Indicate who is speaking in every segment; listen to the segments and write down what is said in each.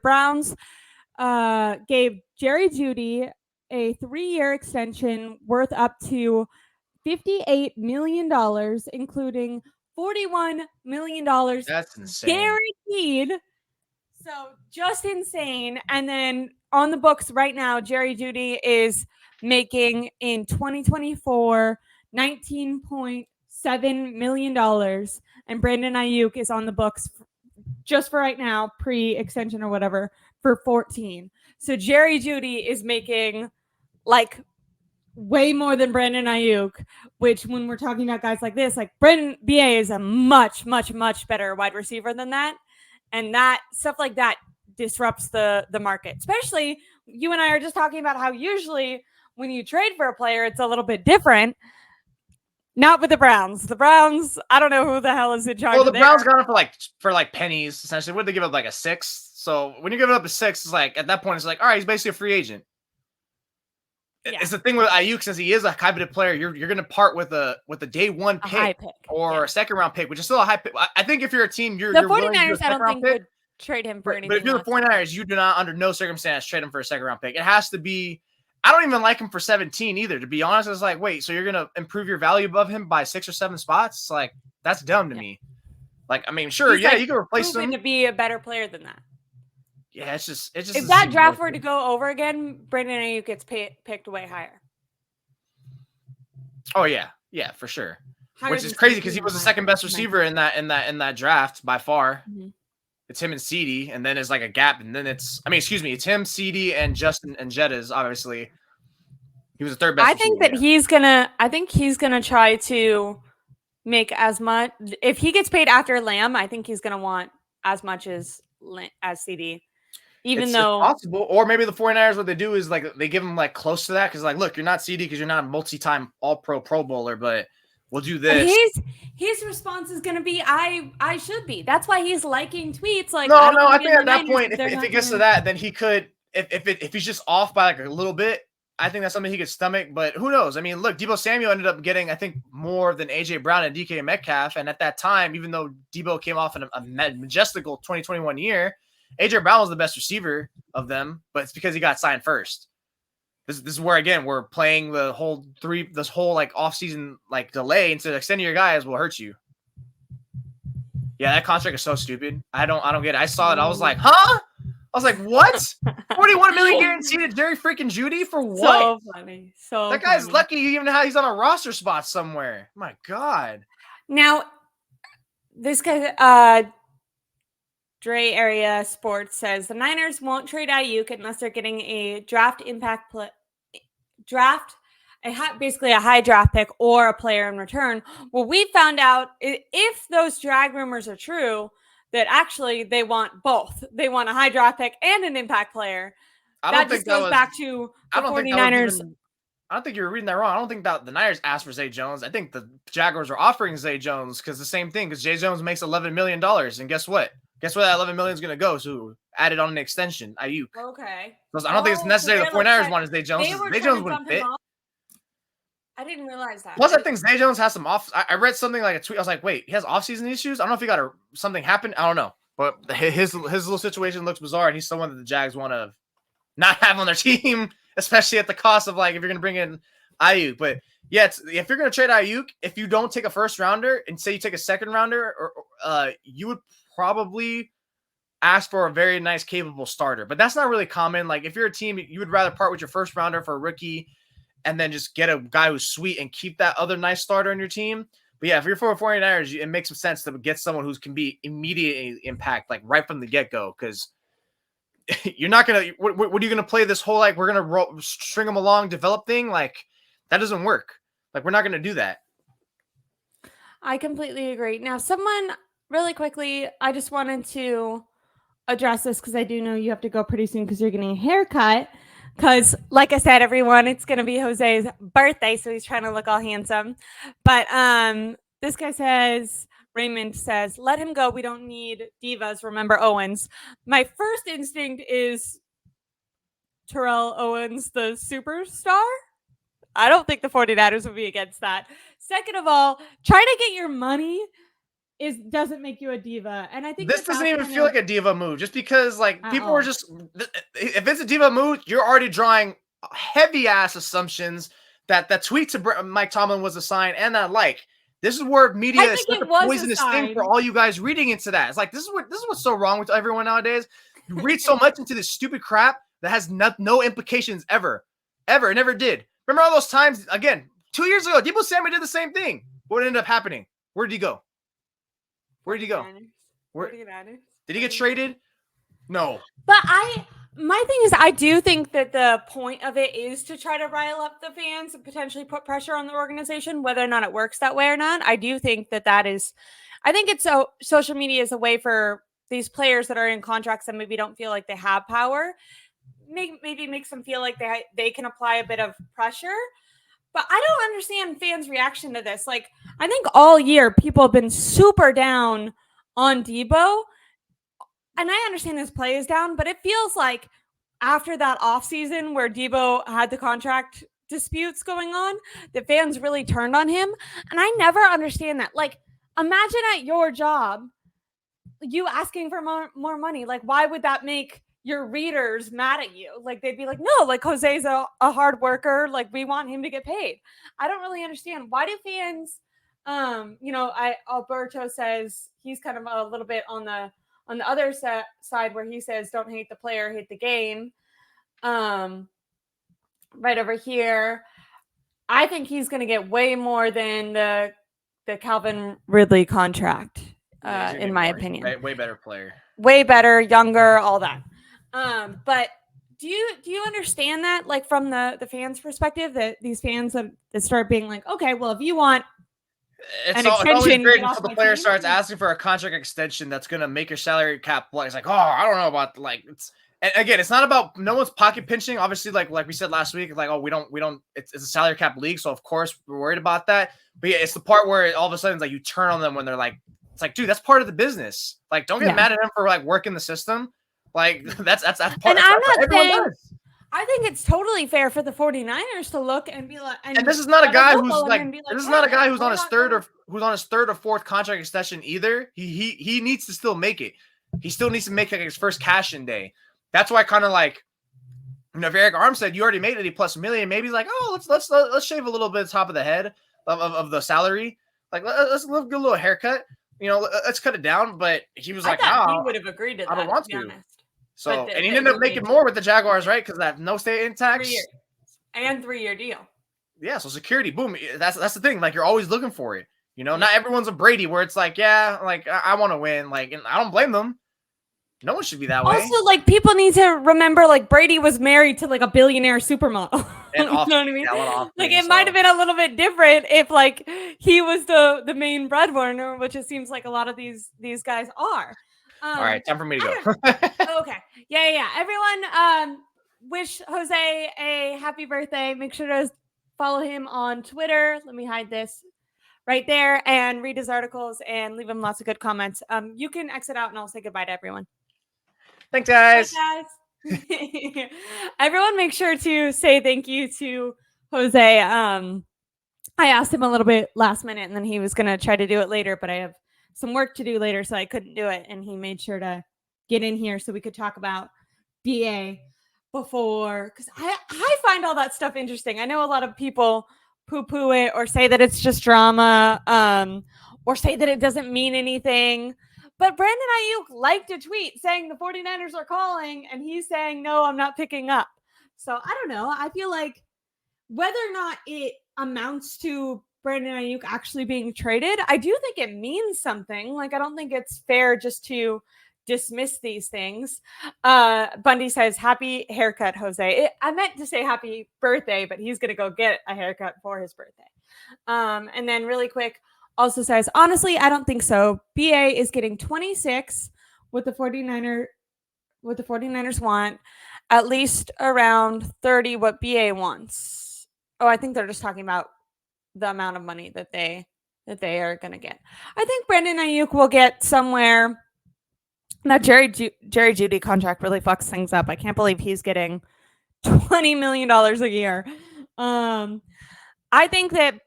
Speaker 1: Browns gave Jerry Judy a 3-year extension worth up to $58 million, including $41 million
Speaker 2: That's insane.
Speaker 1: guaranteed. So just insane. And then on the books right now, Jerry Judy is making in 2024 $19.7 million. And Brandon Aiyuk is on the books just for right now, pre-extension or whatever, for 14. So Jerry Judy is making like way more than Brandon Aiyuk, which when we're talking about guys like this, like Brandon BA is a much, much, much better wide receiver than that. And that stuff like that disrupts the market. Especially you and I are just talking about how usually when you trade for a player, it's a little bit different. Not with the Browns. The Browns, I don't know who the hell is in charge.
Speaker 2: Well, the
Speaker 1: of
Speaker 2: Browns got him for like pennies, essentially. What did they give up, like a 6? So when you give it up a 6, it's like at that point it's like, all right, he's basically a free agent. Yeah. It's the thing with Aiyuk, since he is a high-bid player, you're going to part with a day one pick, or a second round pick, which is still a high pick. I think if you're a team,
Speaker 1: the 49ers, I don't think would trade him for anything.
Speaker 2: But if you're the 49ers, you do not, under no circumstance, trade him for a second round pick. It has to be. I don't even like him for 17 either. To be honest, it's like, wait, so you're going to improve your value above him by 6 or 7 spots? It's like, that's dumb to me. Like, I mean, sure, you can replace him
Speaker 1: to be a better player than that.
Speaker 2: Yeah, it's just.
Speaker 1: If that draft were to go over again, Brandon Aiyuk gets picked way higher.
Speaker 2: Oh yeah, for sure. Which is crazy because he was the second best receiver in that draft by far. Mm-hmm. It's him and CD, and then it's like a gap, and then it's him, CD, and Justin and Jettas. Obviously, he was the third best.
Speaker 1: I think he's gonna try to make as much. If he gets paid after Lamb, I think he's gonna want as much as CD. Even though
Speaker 2: it's possible, or maybe the 49ers, what they do is like they give him like close to that because like, look, you're not CD because you're not a multi-time All-Pro Pro Bowler, but we'll do this.
Speaker 1: His response is going to be, I should be. That's why he's liking tweets. Like,
Speaker 2: no, I think at that point, if it gets to that, then he could, if he's just off by like a little bit, I think that's something he could stomach. But who knows? I mean, look, Deebo Samuel ended up getting, I think, more than AJ Brown and DK Metcalf, and at that time, even though Deebo came off in a majestical 2021 year. AJ Brown was the best receiver of them, but it's because he got signed first. This is where, again, we're playing this whole like offseason like delay into extending your guys will hurt you. Yeah, that contract is so stupid. I don't get it. I saw it. I was like, huh? I was like, what? 41 million guaranteed to Jerry freaking Judy for what?
Speaker 1: So funny.
Speaker 2: That guy's lucky even how he's on a roster spot somewhere. My God.
Speaker 1: Now, this guy, Dre Area Sports says the Niners won't trade Aiyuk unless they're getting a basically a high draft pick or a player in return. Well, we found out if those drag rumors are true, that actually they want both. They want a high draft pick and an impact player. That just goes back to the 49ers.
Speaker 2: I don't think you're reading that wrong. I don't think that the Niners asked for Zay Jones. I think the Jaguars are offering Zay Jones because the same thing, because Zay Jones makes $11 million. And guess what? Guess where that $11 million is going to go? So added on an extension, Aiyuk.
Speaker 1: Okay.
Speaker 2: I don't think it's necessary the 49ers wanted Zay Jones. Zay Jones wouldn't fit.
Speaker 1: I didn't realize that.
Speaker 2: Plus, I think Zay Jones has some off. I read something like a tweet. I was like, wait, he has off-season issues? I don't know if he got something happened. I don't know. But his little situation looks bizarre, and he's someone that the Jags want to not have on their team, especially at the cost of, like, if you're going to bring in Aiyuk. But, yeah, if you're going to trade Aiyuk, if you don't take a first-rounder and say you take a second-rounder, you would probably ask for a very nice, capable starter. But that's not really common. Like, if you're a team, you would rather part with your first-rounder for a rookie and then just get a guy who's sweet and keep that other nice starter on your team. But, yeah, if you're for 49ers, it makes some sense to get someone who can be immediate impact, like, right from the get-go, because you're not going to – what are you going to play this whole, like, we're going to string them along, develop thing? Like, that doesn't work. Like, we're not going to do that.
Speaker 1: I completely agree. Now, someone – really quickly, I just wanted to address this because I do know you have to go pretty soon because you're getting a haircut. Because, like I said, everyone, it's going to be Jose's birthday, so he's trying to look all handsome. But this guy says, Raymond says, let him go. We don't need divas. Remember Owens. My first instinct is Terrell Owens, the superstar. I don't think the 49ers would be against that. Second of all, try to get your money doesn't make you a diva. And I think
Speaker 2: this doesn't even feel like a diva move, just because like people are just, if it's a diva move, you're already drawing heavy ass assumptions that that tweet to Mike Tomlin was a sign, and that this is where media is such a poisonous thing for all you guys reading into that. It's like this is what's so wrong with everyone nowadays. You read so much into this stupid crap that has no implications ever. It never did. Remember all those times again 2 years ago? Deebo Samuel did the same thing. What ended up happening? Where did he go? Where did he go? Did he get traded? No.
Speaker 1: But my thing is, I do think that the point of it is to try to rile up the fans and potentially put pressure on the organization, whether or not it works that way or not. I do think that is, I think it's social media is a way for these players that are in contracts that maybe don't feel like they have power, maybe makes them feel like they can apply a bit of pressure. But I don't understand fans' reaction to this. Like, I think all year people have been super down on Deebo. And I understand his play is down, but it feels like after that offseason where Deebo had the contract disputes going on, the fans really turned on him. And I never understand that. Like, imagine at your job, you asking for more money. Like, why would that make your readers mad at you? Like, they'd be like, no, like Jose's a hard worker. Like, we want him to get paid. I don't really understand. Why do fans, Alberto says he's kind of a little bit on the other side where he says, don't hate the player, hate the game. Right over here, I think he's going to get way more than the Calvin Ridley contract, in my opinion.
Speaker 2: Way better player.
Speaker 1: Way better, younger, all that. But do you understand that, like, from the fans' perspective, that these fans that start being like, okay, well, if you want
Speaker 2: it's always great until the player starts asking for a contract extension that's going to make your salary cap block. It's like, oh, I don't know about, like, and again, it's not about no one's pocket pinching. Obviously, like we said last week, like, oh, we don't. It's a salary cap league, so of course we're worried about that. But yeah, it's the part where all of a sudden it's like you turn on them when they're like, it's like, dude, that's part of the business. Like, don't get mad at them for like working the system. Like that's part.
Speaker 1: And I'm not saying. I think it's totally fair for the 49ers to look and be like,
Speaker 2: and this is not a guy who's like, this is not a guy who's on his third or fourth contract extension either. He needs to still make it. He still needs to make like his first cash in day. That's why kind of like, if Eric Arm said you already made $80+ million, maybe he's like, oh, let's shave a little bit top of the head of the salary. Like let's get a little haircut. Let's cut it down. But he was like, no,
Speaker 1: he would have agreed to that.
Speaker 2: I don't want to. So, and he ended up making more with the Jaguars, right? Because that no state in tax.
Speaker 1: 3 years. And 3-year deal.
Speaker 2: Yeah, so security, boom. That's the thing. Like, you're always looking for it. Not everyone's a Brady where it's like, yeah, like, I want to win. Like, and I don't blame them. No one should be that way.
Speaker 1: Also, like, people need to remember, like, Brady was married to, like, a billionaire supermodel.
Speaker 2: And
Speaker 1: you know what I mean? Like, it
Speaker 2: so.
Speaker 1: might have been a little bit different if, like, he was the main breadwinner, which it seems like a lot of these guys are.
Speaker 2: All right, time for me to go.
Speaker 1: Okay. Yeah. Everyone, wish Jose a happy birthday. Make sure to follow him on Twitter. Let me hide this right there and read his articles and leave him lots of good comments. You can exit out and I'll say goodbye to everyone.
Speaker 2: Thanks, guys.
Speaker 1: Bye, guys. Everyone, make sure to say thank you to Jose. I asked him a little bit last minute and then he was going to try to do it later, but I have some work to do later, so I couldn't do it. And he made sure to get in here so we could talk about BA before, because I find all that stuff interesting. I know a lot of people poo-poo it or say that it's just drama, or say that it doesn't mean anything. But Brandon Aiyuk liked a tweet saying the 49ers are calling, and he's saying, no, I'm not picking up. So I don't know. I feel like whether or not it amounts to Brandon Aiyuk actually being traded, I do think it means something. Like, I don't think it's fair just to dismiss these things. Bundy says, happy haircut, Jose. I meant to say happy birthday, but he's going to go get a haircut for his birthday. And then really quick, also says, honestly, I don't think so. BA is getting 26 what the 49ers want, at least around 30 what BA wants. Oh, I think they're just talking about the amount of money that they are going to get. I think Brandon Aiyuk will get somewhere. That Jerry Judy contract really fucks things up. I can't believe he's getting $20 million a year. I think that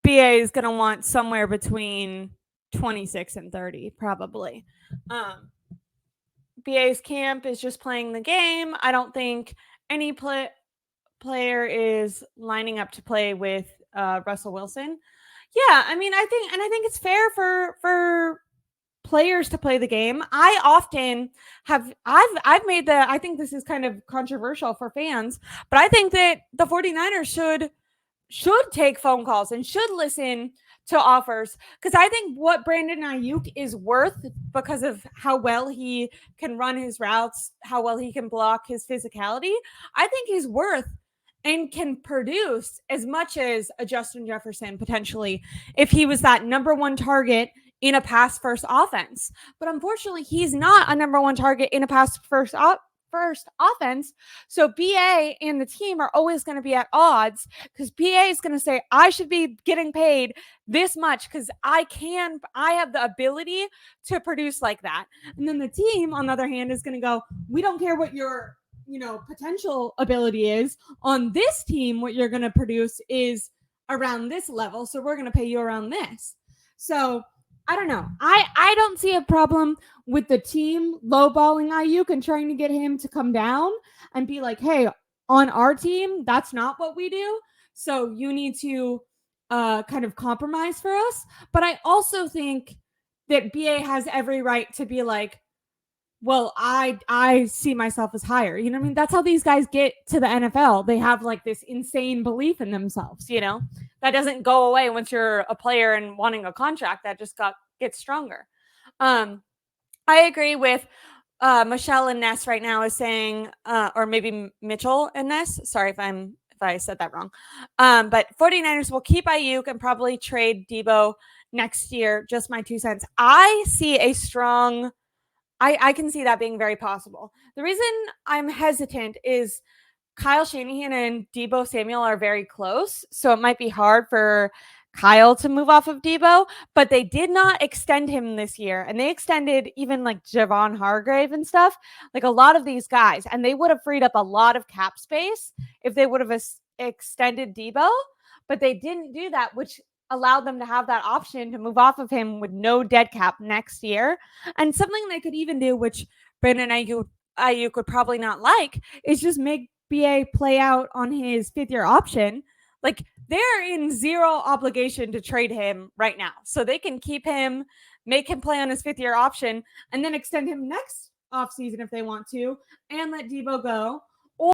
Speaker 1: BA is going to want somewhere between 26-30 probably. BA's camp is just playing the game. I don't think any player is lining up to play with Russell Wilson. Yeah, I mean, I think it's fair for players to play the game. I often have I've made I think this is kind of controversial for fans, but I think that the 49ers should take phone calls and should listen to offers, because I think what Brandon Aiyuk is worth, because of how well he can run his routes, how well he can block, his physicality, I think he's worth and can produce as much as a Justin Jefferson potentially if he was that number one target in a pass first offense. But unfortunately, he's not a number one target in a pass first offense. So BA and the team are always going to be at odds, because BA is going to say, I should be getting paid this much because I have the ability to produce like that. And then the team, on the other hand, is going to go, we don't care what your potential ability is. On this team, what you're going to produce is around this level. So we're going to pay you around this. So I don't know. I don't see a problem with the team lowballing Aiyuk and trying to get him to come down and be like, hey, on our team, that's not what we do. So you need to kind of compromise for us. But I also think that BA has every right to be like, well, I see myself as higher. You know what I mean? That's how these guys get to the NFL. They have like this insane belief in themselves, that doesn't go away once you're a player and wanting a contract. That just gets stronger. I agree with Michelle and Ness right now is saying, or maybe Mitchell and Ness. Sorry if I said that wrong. But 49ers will keep Aiyuk and probably trade Debo next year. Just my 2 cents. I see a strong I can see that being very possible. The reason I'm hesitant is Kyle Shanahan and Debo Samuel are very close, so it might be hard for Kyle to move off of Debo, but they did not extend him this year, and they extended even like Javon Hargrave and stuff, like a lot of these guys, and they would have freed up a lot of cap space if they would have extended Debo, but they didn't do that, which allowed them to have that option to move off of him with no dead cap next year. And something they could even do, which Brandon Aiyuk would probably not like, is just make BA play out on his 5th-year option. Like, they're in zero obligation to trade him right now. So they can keep him, make him play on his 5th-year option, and then extend him next offseason if they want to, and let Debo go.